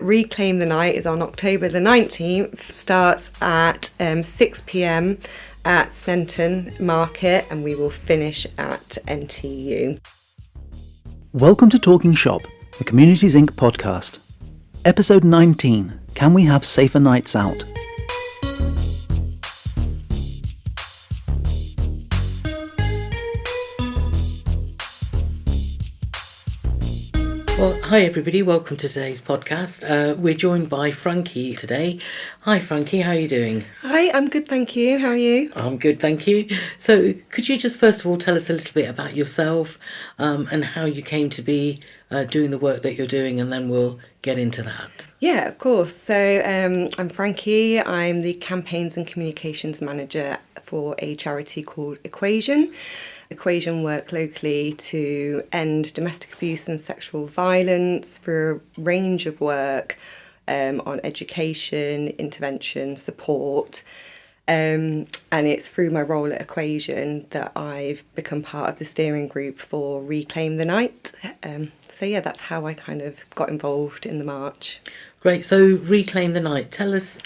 Reclaim the Night is on October the 19th, starts at 6 p.m. at Sneinton Market, and we will finish at NTU. Welcome to Talking Shop, the Communities Inc. podcast. Episode 19, Can We Have Safer Nights Out? Well, hi everybody, welcome to today's podcast. We're joined by Frankie today. Hi Frankie, how are you doing? Hi, I'm good, thank you. How are you? I'm good, thank you. So could you just first of all tell us a little bit about yourself and how you came to be doing the work that you're doing, and then we'll get into that. Yeah, of course. So I'm Frankie. I'm the Campaigns and Communications Manager for a charity called Equation. Equation work locally to end domestic abuse and sexual violence through a range of work on education, intervention, support. And it's through my role at Equation that I've become part of the steering group for Reclaim the Night. So yeah, that's how I kind of got involved in the march. Great. So Reclaim the Night. Tell us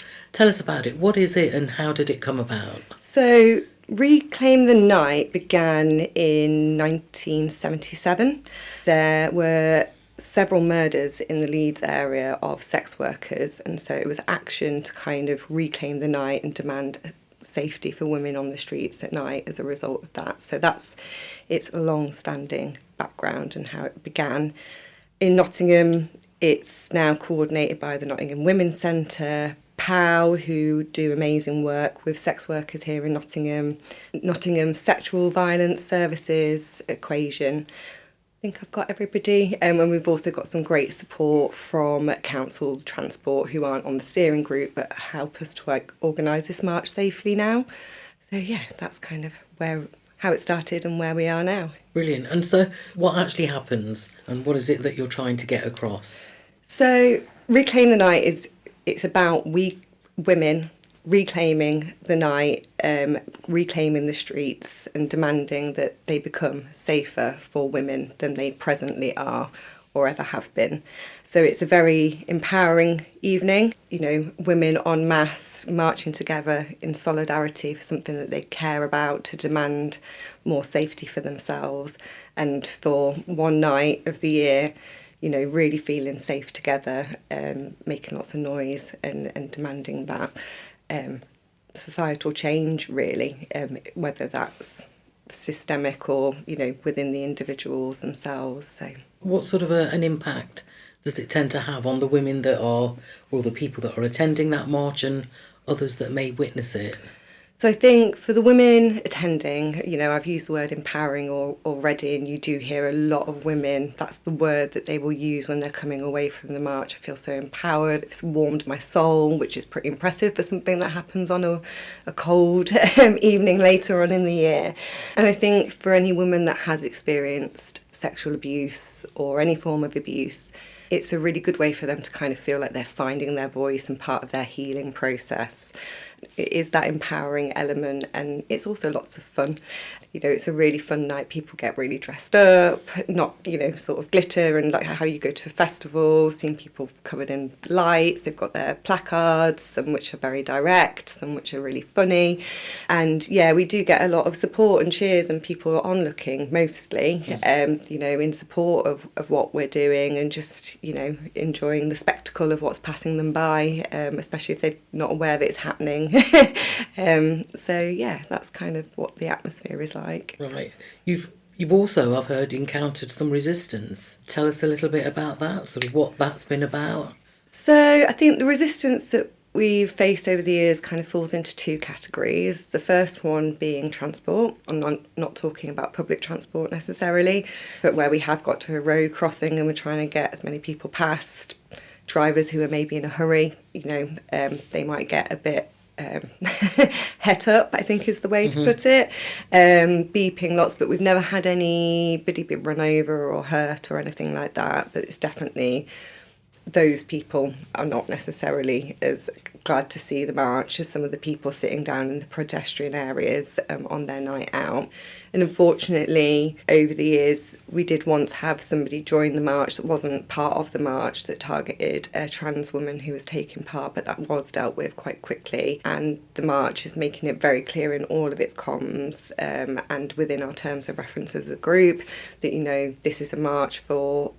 about it. What is it and how did it come about? So Reclaim the Night began in 1977. There were several murders in the Leeds area of sex workers, and so it was action to kind of reclaim the night and demand safety for women on the streets at night as a result of that. So that's its long-standing background and how it began. In Nottingham, it's now coordinated by the Nottingham Women's Centre, POW, who do amazing work with sex workers here in Nottingham, Nottingham Sexual Violence Services, Equation. I think I've got everybody. And we've also got some great support from Council Transport, who aren't on the steering group but help us to organise this march safely now. So yeah, that's kind of how it started and where we are now. Brilliant. And so what actually happens and what is it that you're trying to get across? So Reclaim the Night it's about women reclaiming the night, reclaiming the streets and demanding that they become safer for women than they presently are or ever have been. So it's a very empowering evening, women en masse marching together in solidarity for something that they care about, to demand more safety for themselves, and for one night of the year, really feeling safe together, making lots of noise and demanding that societal change, really, whether that's systemic or, within the individuals themselves. So, what sort of an impact does it tend to have on the women that are, or the people that are attending that march and others that may witness it? So I think for the women attending, I've used the word empowering already, and you do hear a lot of women, that's the word that they will use when they're coming away from the march. I feel so empowered, it's warmed my soul, which is pretty impressive for something that happens on a cold evening later on in the year. And I think for any woman that has experienced sexual abuse or any form of abuse, it's a really good way for them to kind of feel like they're finding their voice and part of their healing process. It is that empowering element, and it's also lots of fun. It's a really fun night. People get really dressed up, not, sort of glitter and like how you go to a festival, seeing people covered in lights. They've got their placards, some which are very direct, some which are really funny. And yeah, we do get a lot of support and cheers, and people are onlooking mostly, in support of what we're doing, and just, enjoying the spectacle of what's passing them by, especially if they're not aware that it's happening. So yeah, that's kind of what the atmosphere is like. Right. You've also, I've heard, encountered some resistance. Tell us a little bit about that, sort of what that's been about. So I think the resistance that we've faced over the years kind of falls into two categories. The first one being transport. I'm not talking about public transport necessarily, but where we have got to a road crossing and we're trying to get as many people past. Drivers who are maybe in a hurry, they might get a bit het up, I think is the way to put it, beeping lots, but we've never had anybody be run over or hurt or anything like that. But it's definitely, those people are not necessarily as glad to see the march as some of the people sitting down in the pedestrian areas on their night out. And unfortunately, over the years, we did once have somebody join the march that wasn't part of the march, that targeted a trans woman who was taking part, but that was dealt with quite quickly. And the march is making it very clear in all of its comms and within our terms of reference as a group that, you know, this is a march for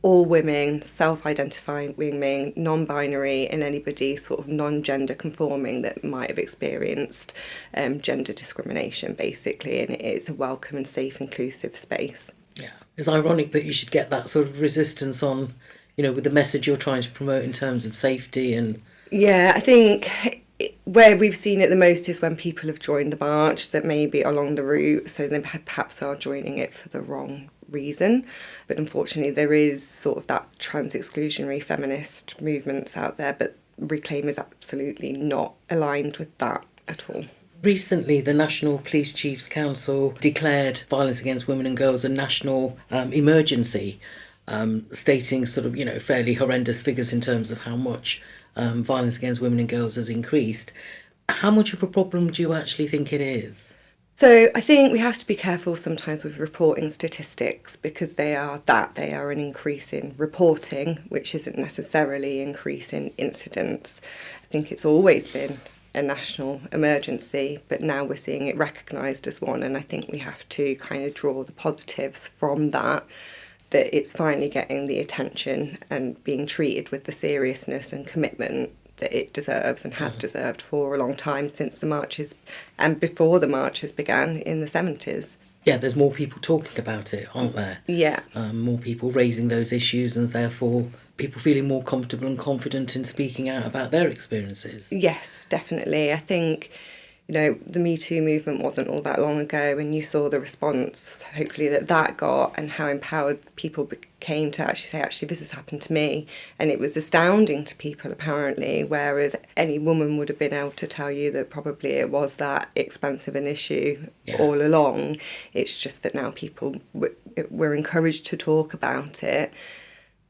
all women, self-identifying women, non-binary, and anybody sort of non-gender conforming that might have experienced gender discrimination, basically, and it is a welcome and safe, inclusive space. Yeah, it's ironic that you should get that sort of resistance on, you know, with the message you're trying to promote in terms of safety and... Yeah, I think where we've seen it the most is when people have joined the march that maybe along the route, so they perhaps are joining it for the wrong reason. But unfortunately, there is sort of that trans exclusionary feminist movements out there, but Reclaim is absolutely not aligned with that at all. Recently, the National Police Chiefs Council declared violence against women and girls a national emergency, stating sort of, you know, fairly horrendous figures in terms of how much violence against women and girls has increased. How much of a problem do you actually think it is? So I think we have to be careful sometimes with reporting statistics because they are an increase in reporting, which isn't necessarily increase in incidents. I think it's always been a national emergency, but now we're seeing it recognised as one, and I think we have to kind of draw the positives from that it's finally getting the attention and being treated with the seriousness and commitment that it deserves and has deserved for a long time since the marches and before the marches began in the 70s. Yeah, there's more people talking about it, aren't there? Yeah. More people raising those issues and therefore people feeling more comfortable and confident in speaking out about their experiences. Yes, definitely. I think, you know, the Me Too movement wasn't all that long ago, and you saw the response, hopefully, that got and how empowered people became to actually say, actually, this has happened to me. And it was astounding to people, apparently, whereas any woman would have been able to tell you that probably it was that expansive an issue all along. It's just that now people were encouraged to talk about it.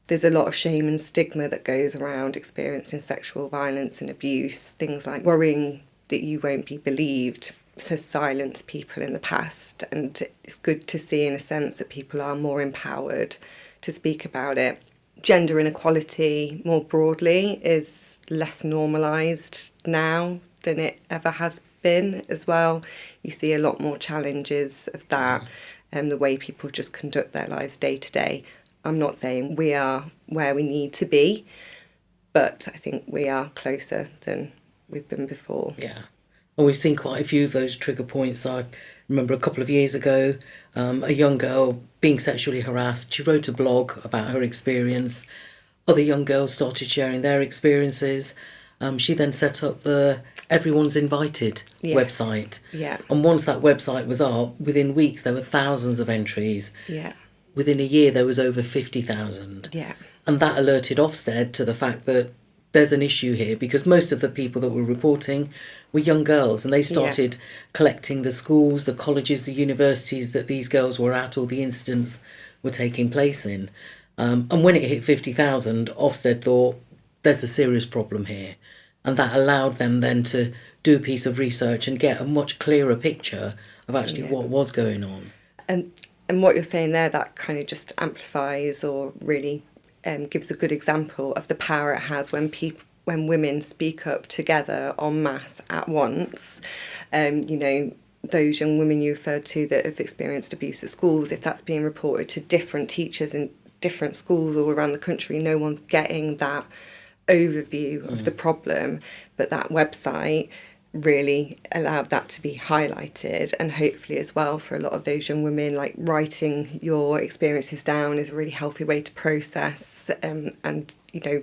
There's a lot of shame and stigma that goes around experiencing sexual violence and abuse, things like worrying that you won't be believed has silenced people in the past, and it's good to see in a sense that people are more empowered to speak about it. Gender inequality more broadly is less normalised now than it ever has been as well. You see a lot more challenges of that and the way people just conduct their lives day to day. I'm not saying we are where we need to be, but I think we are closer than we've been before. Yeah. And we've seen quite a few of those trigger points. I remember a couple of years ago, a young girl being sexually harassed. She wrote a blog about her experience. Other young girls started sharing their experiences. She then set up the Everyone's Invited website. Yeah. And once that website was up, within weeks there were thousands of entries. Yeah. Within a year there was over 50,000. Yeah. And that alerted Ofsted to the fact that there's an issue here, because most of the people that were reporting were young girls, and they started collecting the schools, the colleges, the universities that these girls were at or the incidents were taking place in. And when it hit 50,000, Ofsted thought there's a serious problem here. And that allowed them then to do a piece of research and get a much clearer picture of actually what was going on. And what you're saying there, that kind of just amplifies or really gives a good example of the power it has when women speak up together en masse at once. You know, those young women you referred to that have experienced abuse at schools, if that's being reported to different teachers in different schools all around the country, no one's getting that overview of the problem. But that website really allowed that to be highlighted, and hopefully as well for a lot of those young women, like writing your experiences down is a really healthy way to process and you know,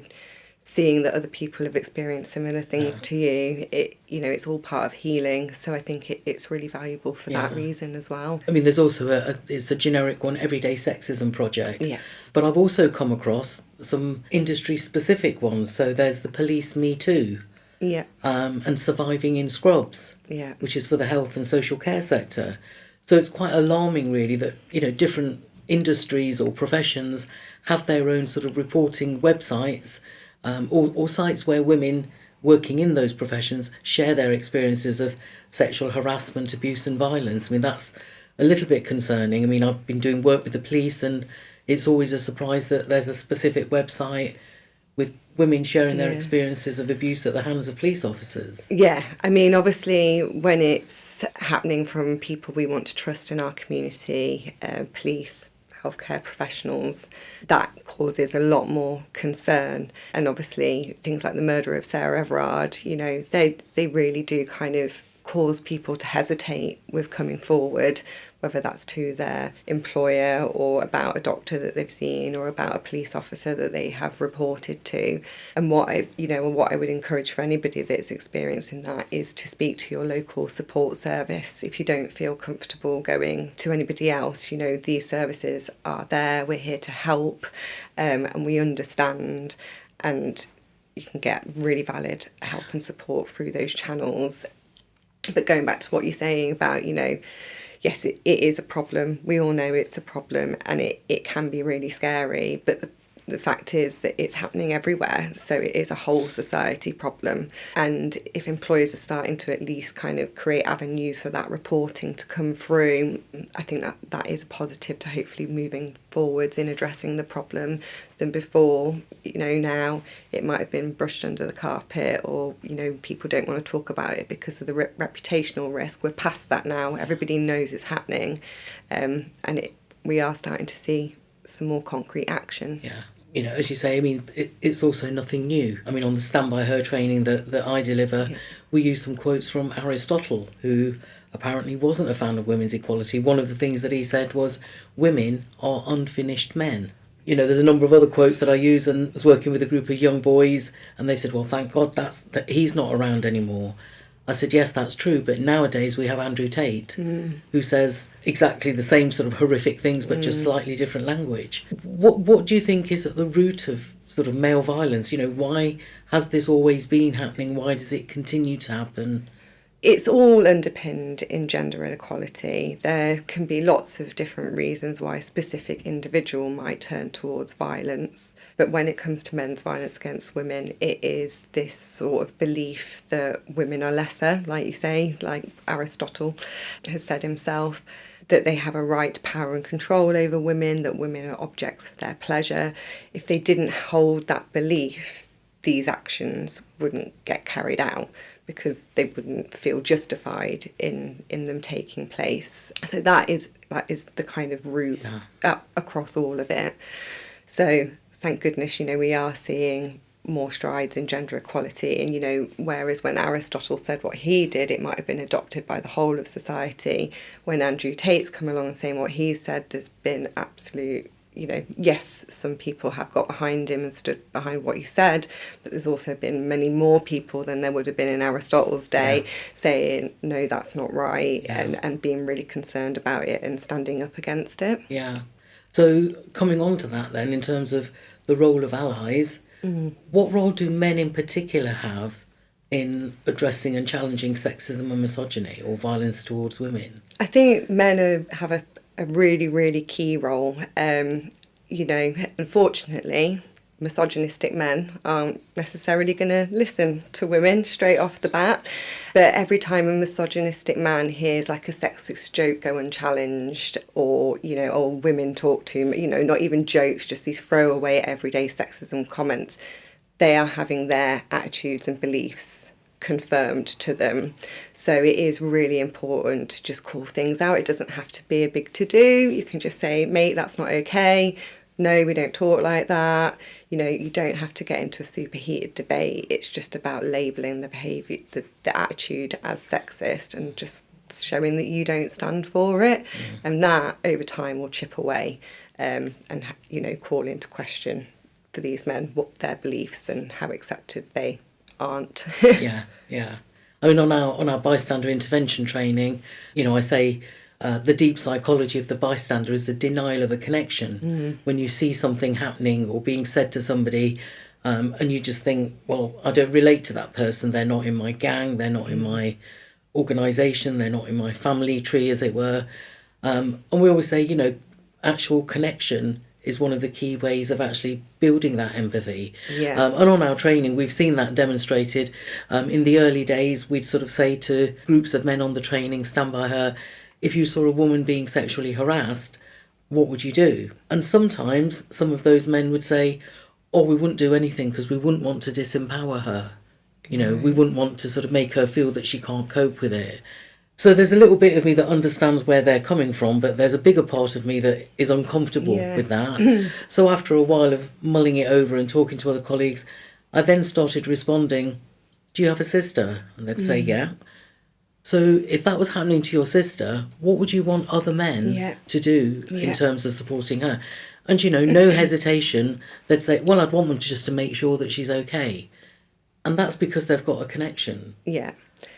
seeing that other people have experienced similar things to you, it's all part of healing. So I think it's really valuable for that reason as well. I mean, there's also it's a generic one, Everyday Sexism Project. Yeah. But I've also come across some industry specific ones. So there's the Police Me Too. Yeah. And Surviving in Scrubs, which is for the health and social care sector. So it's quite alarming, really, that, you know, different industries or professions have their own sort of reporting websites or sites where women working in those professions share their experiences of sexual harassment, abuse and violence. I mean, that's a little bit concerning. I mean, I've been doing work with the police, and it's always a surprise that there's a specific website with women sharing their experiences of abuse at the hands of police officers. Yeah, I mean, obviously, when it's happening from people we want to trust in our community, police, healthcare professionals, that causes a lot more concern. And obviously, things like the murder of Sarah Everard, you know, they really do kind of cause people to hesitate with coming forward, whether that's to their employer or about a doctor that they've seen or about a police officer that they have reported to. And what I would encourage for anybody that's experiencing that is to speak to your local support service. If you don't feel comfortable going to anybody else, you know, these services are there. We're here to help, and we understand, and you can get really valid help and support through those channels. But going back to what you're saying about, you know, yes, it is a problem. We all know it's a problem, and it can be really scary. But the fact is that it's happening everywhere. So it is a whole society problem. And if employers are starting to at least kind of create avenues for that reporting to come through, I think that is a positive to hopefully moving forwards in addressing the problem than before. You know, now it might have been brushed under the carpet, or, you know, people don't want to talk about it because of the reputational risk. We're past that now. Everybody knows it's happening. And we are starting to see some more concrete action. Yeah. You know, as you say, I mean, it's also nothing new. I mean, on the Stand By Her training that I deliver, we use some quotes from Aristotle, who apparently wasn't a fan of women's equality. One of the things that he said was, women are unfinished men. You know, there's a number of other quotes that I use, and I was working with a group of young boys, and they said, well, thank God that he's not around anymore. I said, yes, that's true, but nowadays we have Andrew Tate, who says exactly the same sort of horrific things, but just slightly different language. What do you think is at the root of sort of male violence? You know, why has this always been happening? Why does it continue to happen? It's all underpinned in gender inequality. There can be lots of different reasons why a specific individual might turn towards violence. But when it comes to men's violence against women, it is this sort of belief that women are lesser, like you say, like Aristotle has said himself, that they have a right, power and control over women, that women are objects for their pleasure. If they didn't hold that belief, these actions wouldn't get carried out, because they wouldn't feel justified in them taking place. So that is the kind of root across all of it. So thank goodness, you know, we are seeing more strides in gender equality. And, you know, whereas when Aristotle said what he did, it might have been adopted by the whole of society. When Andrew Tate's come along and saying what he said, there's been absolute, you know, yes, some people have got behind him and stood behind what he said, but there's also been many more people than there would have been in Aristotle's day saying, no, that's not right, and being really concerned about it and standing up against it. Yeah. So coming on to that then, in terms of the role of allies, what role do men in particular have in addressing and challenging sexism and misogyny or violence towards women? I think men have a really, really key role. You know, unfortunately, misogynistic men aren't necessarily going to listen to women straight off the bat. But every time a misogynistic man hears like a sexist joke go unchallenged, or, you know, or women talk to him, you know, not even jokes, just these throwaway everyday sexism comments, they are having their attitudes and beliefs confirmed to them. So it is really important to just call things out. It doesn't have to be a big to-do. You can just say, mate, that's not okay. No, we don't talk like that. You know, you don't have to get into a superheated debate. It's just about labelling the behaviour, the attitude as sexist, and just showing that you don't stand for it. And that over time will chip away, and, you know, call into question for these men what their beliefs and how accepted they aren't. Yeah. I mean, on our bystander intervention training, you know, I say the deep psychology of the bystander is the denial of a connection. When you see something happening or being said to somebody, and you just think, well, I don't relate to that person. They're not in my gang. They're not in my organisation. They're not in my family tree, as it were. And we always say, you know, actual connection is one of the key ways of actually building that empathy. Yeah. And on our training, we've seen that demonstrated. In the early days, we'd sort of say to groups of men on the training, stand by her. If you saw a woman being sexually harassed, what would you do? And sometimes some of those men would say, oh, we wouldn't do anything because we wouldn't want to disempower her. You know, we wouldn't want to sort of make her feel that she can't cope with it. So there's a little bit of me that understands where they're coming from, but there's a bigger part of me that is uncomfortable with that. So after a while of mulling it over and talking to other colleagues, I then started responding, do you have a sister? And they'd say, yeah. So if that was happening to your sister, what would you want other men to do in terms of supporting her? And, you know, no hesitation, they'd say, well, I'd want them to make sure that she's okay. And that's because they've got a connection. Yeah.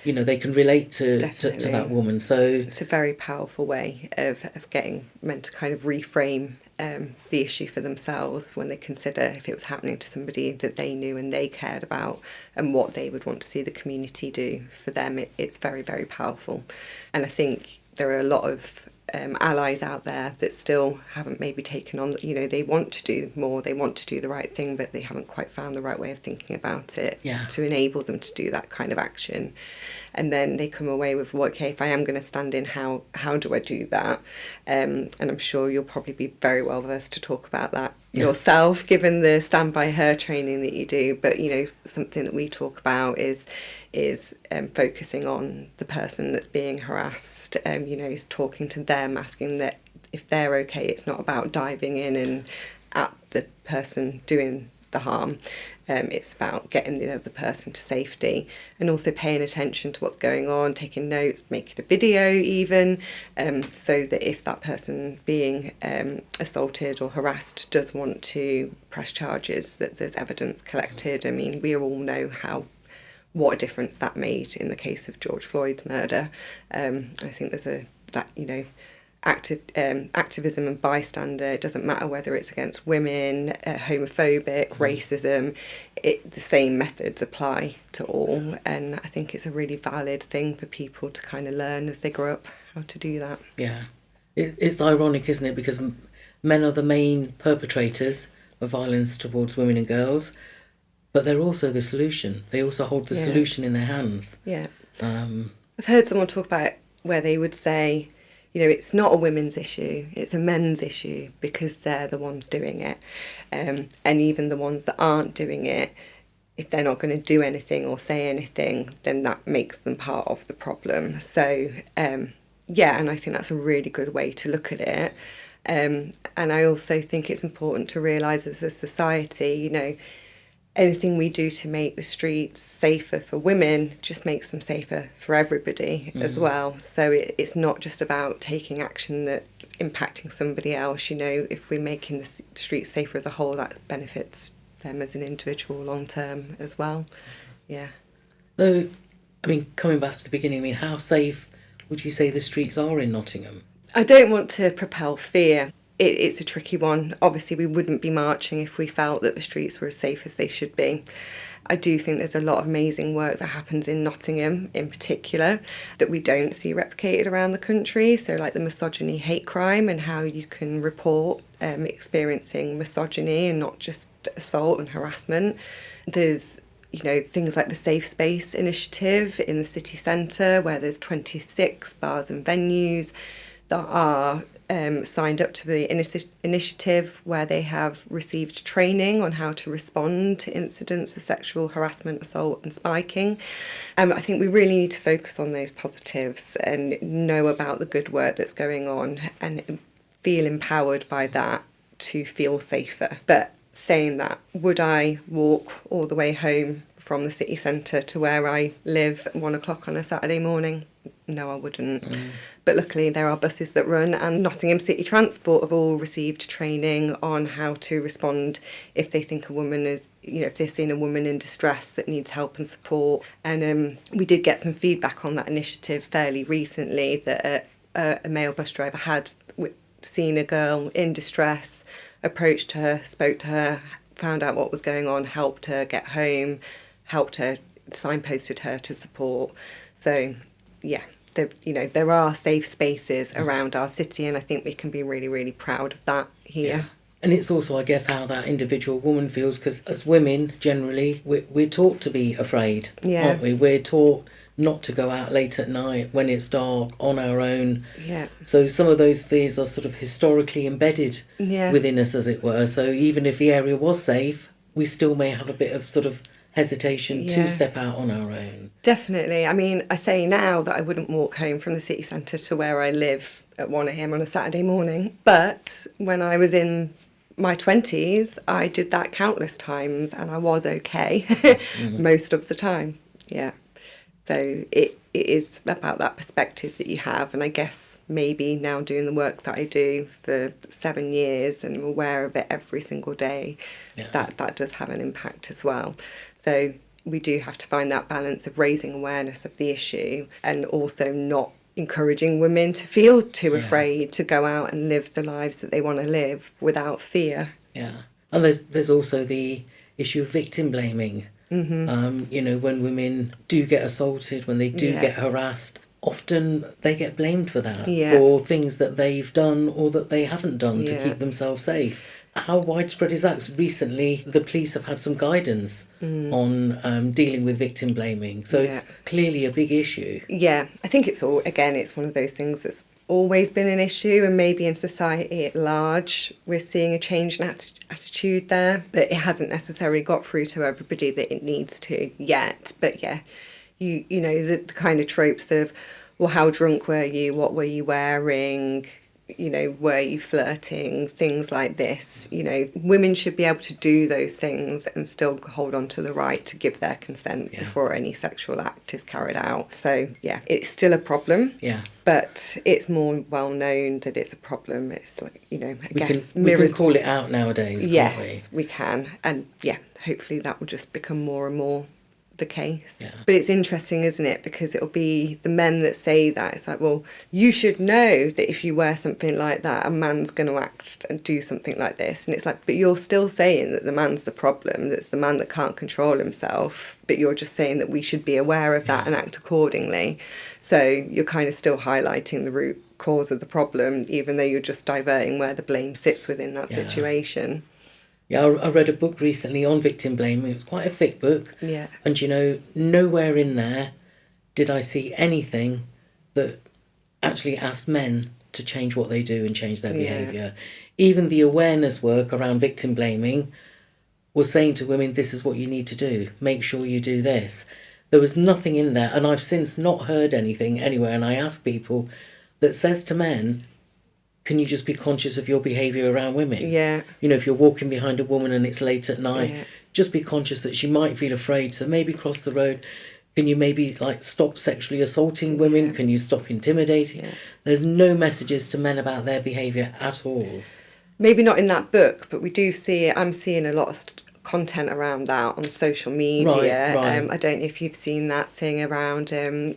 You know, they can relate to that woman. So it's a very powerful way of getting men to kind of reframe the issue for themselves when they consider if it was happening to somebody that they knew and they cared about and what they would want to see the community do for them. It's very, very powerful. And I think there are a lot of allies out there that still haven't maybe taken on, you know, they want to do more, they want to do the right thing, but they haven't quite found the right way of thinking about it to enable them to do that kind of action. And then they come away with, well, okay, if I am going to stand in, how do I do that? And I'm sure you'll probably be very well versed to talk about that yourself, given the Stand By Her training that you do. But, you know, something that we talk about is focusing on the person that's being harassed, you know, is talking to them, asking that if they're okay. It's not about diving in and at the person doing the harm. It's about getting the other person to safety and also paying attention to what's going on, taking notes, making a video even, so that if that person being assaulted or harassed does want to press charges, that there's evidence collected. I mean, we all know what a difference that made in the case of George Floyd's murder. I think there's activism and bystander. It doesn't matter whether it's against women, homophobic, racism. The same methods apply to all, and I think it's a really valid thing for people to kind of learn as they grow up how to do that. Yeah, it's ironic, isn't it? Because men are the main perpetrators of violence towards women and girls, but they're also the solution. They also hold the solution in their hands. Yeah. I've heard someone talk about it where they would say, you know, it's not a women's issue, it's a men's issue because they're the ones doing it. And even the ones that aren't doing it, if they're not going to do anything or say anything, then that makes them part of the problem. So, and I think that's a really good way to look at it. And I also think it's important to realise as a society, you know, anything we do to make the streets safer for women just makes them safer for everybody as well. So it's not just about taking action that's impacting somebody else. You know, if we're making the streets safer as a whole, that benefits them as an individual long term as well. Yeah. So, I mean, coming back to the beginning, I mean, how safe would you say the streets are in Nottingham? I don't want to propel fear. It's a tricky one. Obviously, we wouldn't be marching if we felt that the streets were as safe as they should be. I do think there's a lot of amazing work that happens in Nottingham in particular that we don't see replicated around the country. So like the misogyny hate crime and how you can report experiencing misogyny and not just assault and harassment. There's, you know, things like the Safe Space initiative in the city centre where there's 26 bars and venues that are signed up to the initiative, where they have received training on how to respond to incidents of sexual harassment, assault and spiking. I think we really need to focus on those positives and know about the good work that's going on and feel empowered by that to feel safer. But saying that, would I walk all the way home from the city centre to where I live at 1 o'clock on a Saturday morning? No, I wouldn't. But luckily there are buses that run, and Nottingham City Transport have all received training on how to respond if they think a woman is, you know, if they're seeing a woman in distress that needs help and support. And we did get some feedback on that initiative fairly recently that a male bus driver had seen a girl in distress, approached her, spoke to her, found out what was going on, helped her get home, helped her, signposted her to support. So, yeah. There are safe spaces around our city, and I think we can be really, really proud of that here. And it's also, I guess, how that individual woman feels, because as women, generally, we're taught to be afraid, aren't we? We're taught not to go out late at night when it's dark on our own. Yeah. So some of those fears are sort of historically embedded within us, as it were. So even if the area was safe, we still may have a bit of sort of hesitation to step out on our own. Definitely. I mean, I say now that I wouldn't walk home from the city centre to where I live at 1 a.m. on a Saturday morning. But when I was in my 20s, I did that countless times and I was okay most of the time. Yeah. So it is about that perspective that you have. And I guess maybe now doing the work that I do for 7 years and I'm aware of it every single day, that does have an impact as well. So we do have to find that balance of raising awareness of the issue and also not encouraging women to feel too afraid to go out and live the lives that they want to live without fear. Yeah. And there's also the issue of victim blaming. You know, when women do get assaulted, when they do get harassed, often they get blamed for that, for things that they've done or that they haven't done to keep themselves safe. How widespread is that? Recently, the police have had some guidance on dealing with victim blaming. So it's clearly a big issue. Yeah, I think it's one of those things that's always been an issue, and maybe in society at large we're seeing a change in attitude there, but it hasn't necessarily got through to everybody that it needs to yet. But yeah, you know, the kind of tropes of, well, how drunk were you, what were you wearing, you know, were you flirting, things like this. You know, women should be able to do those things and still hold on to the right to give their consent before any sexual act is carried out. So yeah, it's still a problem. Yeah. But it's more well known that it's a problem. It's like, you know, I guess we can call it out nowadays, can't yes, we can. And yeah, hopefully that will just become more and more the case. Yeah. But it's interesting, isn't it? Because it'll be the men that say that. It's like, well, you should know that if you wear something like that, a man's going to act and do something like this. And it's like, but you're still saying that the man's the problem, that's the man that can't control himself, but you're just saying that we should be aware of that and act accordingly. So you're kind of still highlighting the root cause of the problem, even though you're just diverting where the blame sits within that situation. Yeah, I read a book recently on victim blaming. It was quite a thick book. Yeah. And, you know, nowhere in there did I see anything that actually asked men to change what they do and change their behaviour. Even the awareness work around victim blaming was saying to women, this is what you need to do. Make sure you do this. There was nothing in there. And I've since not heard anything anywhere. And I ask people that says to men, can you just be conscious of your behaviour around women? Yeah. You know, if you're walking behind a woman and it's late at night, just be conscious that she might feel afraid. So maybe cross the road. Can you maybe like stop sexually assaulting women? Can you stop intimidating? There's no messages to men about their behaviour at all. Maybe not in that book, but we do see it. I'm seeing a lot of content around that on social media. Right. I don't know if you've seen that thing around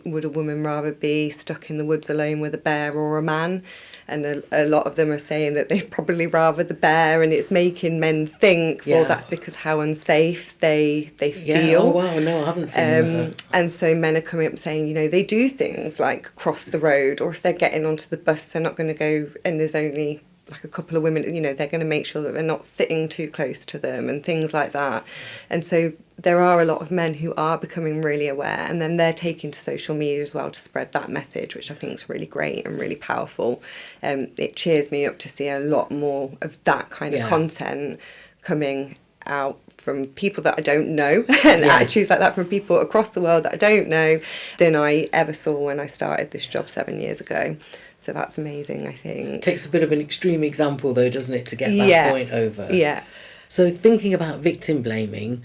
would a woman rather be stuck in the woods alone with a bear or a man? And a lot of them are saying that they'd probably rather the bear, and it's making men think, well, that's because how unsafe they feel. Oh, wow, no, I haven't seen that. And so men are coming up saying, you know, they do things like cross the road, or if they're getting onto the bus, they're not going to go, and there's only like a couple of women, you know, they're going to make sure that they're not sitting too close to them and things like that. And so there are a lot of men who are becoming really aware, and then they're taking to social media as well to spread that message, which I think is really great and really powerful. It cheers me up to see a lot more of that kind of content coming out from people that I don't know and attitudes like that from people across the world that I don't know than I ever saw when I started this job 7 years ago. So that's amazing, I think. It takes a bit of an extreme example, though, doesn't it, to get that point over? Yeah. So thinking about victim blaming,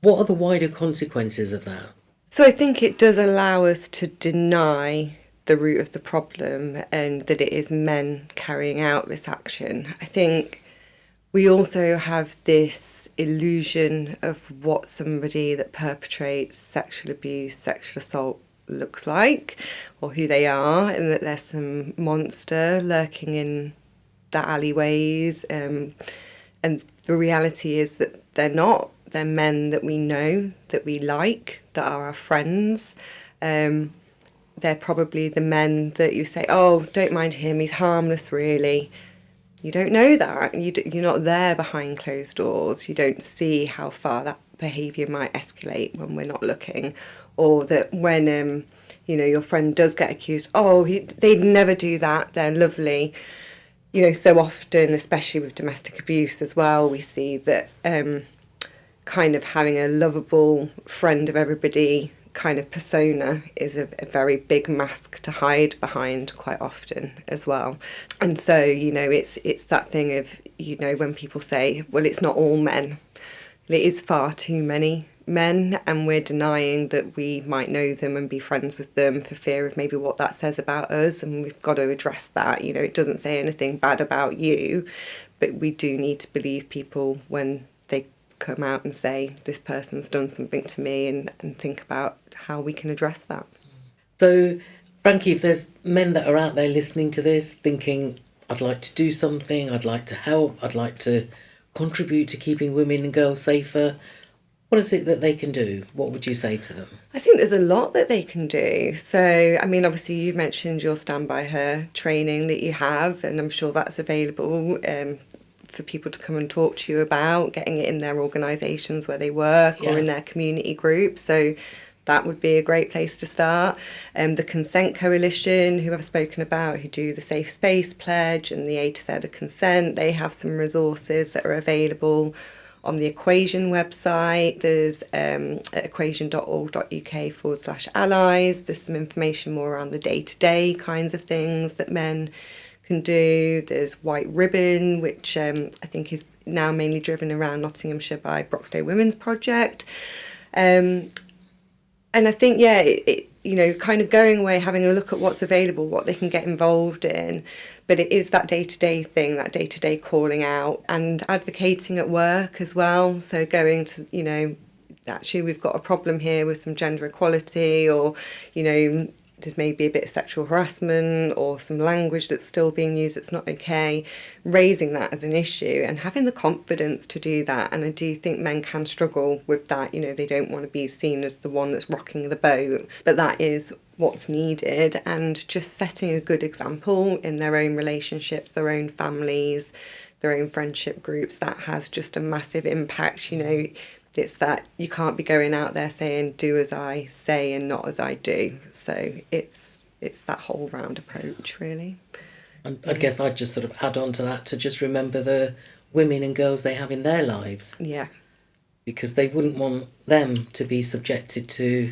what are the wider consequences of that? So I think it does allow us to deny the root of the problem and that it is men carrying out this action. I think we also have this illusion of what somebody that perpetrates sexual abuse, sexual assault looks like, or who they are, and that there's some monster lurking in the alleyways. And the reality is that they're not. They're men that we know, that we like, that are our friends. They're probably the men that you say, oh, don't mind him, he's harmless really. you don't know that. You're not there behind closed doors. You don't see how far that behaviour might escalate when we're not looking, or that when your friend does get accused, they'd never do that, they're lovely. So often, especially with domestic abuse as well, we see that kind of having a lovable friend of everybody kind of persona is a very big mask to hide behind quite often as well. And so, it's that thing of, when people say, well, it's not all men. It is far too many men, and we're denying that we might know them and be friends with them for fear of maybe what that says about us, and we've got to address that. It doesn't say anything bad about you, but we do need to believe people when they come out and say this person's done something to me, and think about how we can address that. So, Frankie, if there's men that are out there listening to this thinking, I'd like to do something, I'd like to help, I'd like to contribute to keeping women and girls safer, what is it that they can do? What would you say to them? I think there's a lot that they can do. So, obviously you mentioned your Stand By Her training that you have, and I'm sure that's available for people to come and talk to you about, getting it in their organisations where they work or in their community group. So that would be a great place to start. The Consent Coalition, who I've spoken about, who do the Safe Space Pledge and the A to Z of Consent, they have some resources that are available. On the Equation website, there's equation.org.uk/allies. There's some information more around the day-to-day kinds of things that men can do. There's White Ribbon, which I think is now mainly driven around Nottinghamshire by Broxtowe Women's Project. And I think, kind of going away, having a look at what's available, what they can get involved in. But it is that day-to-day thing, that day-to-day calling out, and advocating at work as well. So going to, actually we've got a problem here with some gender equality, or, there's maybe a bit of sexual harassment or some language that's still being used that's not okay, raising that as an issue and having the confidence to do that. And I do think men can struggle with that. They don't want to be seen as the one that's rocking the boat, but that is what's needed. And just setting a good example in their own relationships, their own families, their own friendship groups, that has just a massive impact. It's that you can't be going out there saying, do as I say and not as I do. So it's that whole round approach, really. And I guess I'd just sort of add on to that to just remember the women and girls they have in their lives. Yeah. Because they wouldn't want them to be subjected to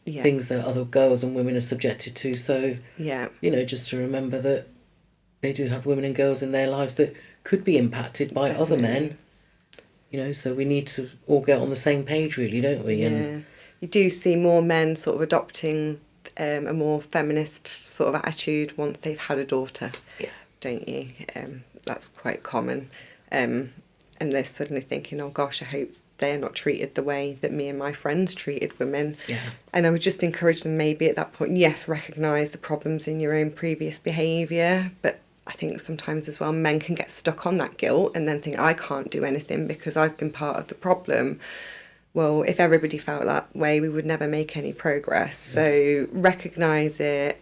things that other girls and women are subjected to. So, just to remember that they do have women and girls in their lives that could be impacted by other men. So we need to all get on the same page, really, don't we? Yeah. You do see more men sort of adopting a more feminist sort of attitude once they've had a daughter, don't you? That's quite common. And they're suddenly thinking, oh gosh, I hope they're not treated the way that me and my friends treated women. Yeah. And I would just encourage them maybe at that point, yes, recognise the problems in your own previous behaviour, but I think sometimes as well men can get stuck on that guilt and then think, I can't do anything because I've been part of the problem. Well, if everybody felt that way, we would never make any progress. So recognise it,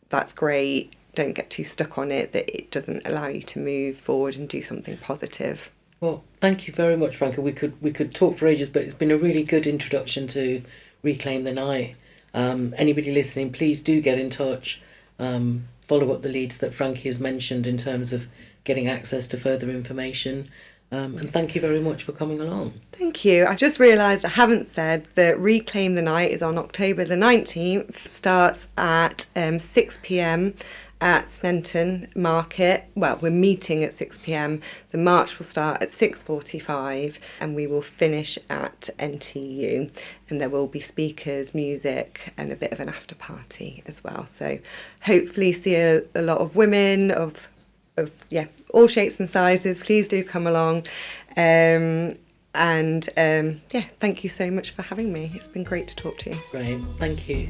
that's great. Don't get too stuck on it, that it doesn't allow you to move forward and do something positive. Well, thank you very much, Franca. We could talk for ages, but it's been a really good introduction to Reclaim the Night. Anybody listening, please do get in touch. Follow up the leads that Frankie has mentioned in terms of getting access to further information. And thank you very much for coming along. Thank you. I've just realised I haven't said that Reclaim the Night is on October the 19th, starts at 6 p.m. at Sneinton Market. Well, we're meeting at 6 p.m. The march will start at 6:45 and we will finish at NTU. And there will be speakers, music and a bit of an after party as well. So hopefully see a lot of women of all shapes and sizes. Please do come along. Thank you so much for having me. It's been great to talk to you. Great, thank you.